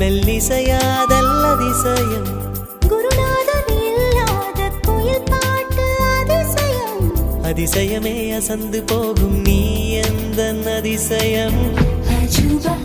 மெல்லிசையாதல் அதிசயம் குருநாதன் இல்லாத கோயில் பாட்டு அதிசயம் அதிசயமே அசந்து போகும் நீ எந்த அதிசயம் அஜுபா